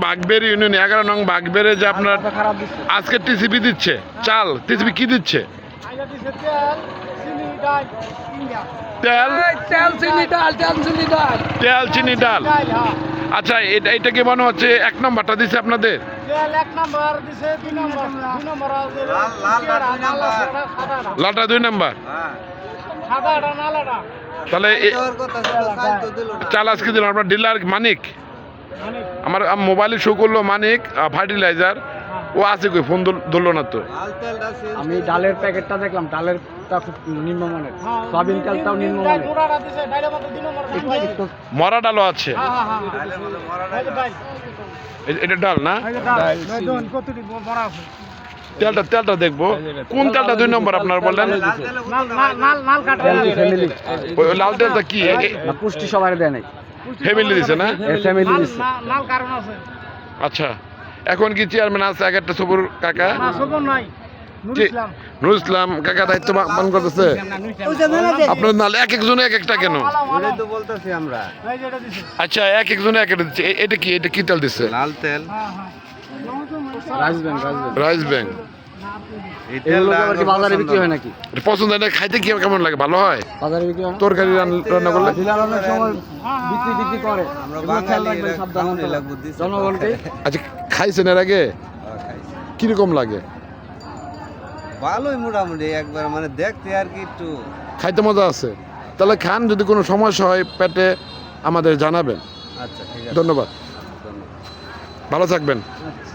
বাগবের union 11 নং বাগবেরে যে আপনার আজকে টিসিবি দিচ্ছে চাল টিসিবি কি দিচ্ছে তেল তেল চিনি ডাল আচ্ছা এটা কি মনে হচ্ছে 1 নম্বরটা দিচ্ছে আপনাদের লালটা 2 নম্বর তাহলে চাল আজকে দিলাম আপনার ডিলার মানিক আমার মোবাইলে শো করলো মানিক ফার্টিলাইজার ও আছে কই ফোন ধরলো না তো আমি ডালের প্যাকেটটা দেখলাম ডালেরটা খুব নিম্নমানের সয়াবিন তেলটাও নিম্নমানের মরা ডালও আছে এটা ডাল না তেলটা দেখবো কোন তেলটা 2 নম্বর আপনার বললেন লাল তেলটা কি পুষ্টি সবার দেয় নাই ফ্যামিলি দিছে না ফ্যামিলি দিছে আচ্ছা এখন কি চেয়ারম্যান আছে একটা সবুর কাকা নুরুল ইসলাম কাকা দায়িত্ব পালন করতেছে আপনার নাল এক একজনে এক একটা কেন আচ্ছা এক একজনে এক একটা দিচ্ছে এটা কি তেল দিচ্ছে লাল তেল রাইস ব্যাংক বাজারে বিক্রি হয় নাকি পছন্দ হয় না খাইতে কি কেমন লাগে ভালো হয় বাজারে বিক্রি হয় তরকারি রান্না করলে অনেক সময় বিক্রি করে জনগণকে আচ্ছা খাইছেন এর আগে কিরকম লাগে ভালোই মোটামুটি একবার মানে দেখতে আর কি একটু খাইতে মজা আছে তাহলে খান যদি কোনো সমস্যা হয় পেটে আমাদের জানাবেন আচ্ছা ঠিক আছে ধন্যবাদ ভালো থাকবেন আচ্ছা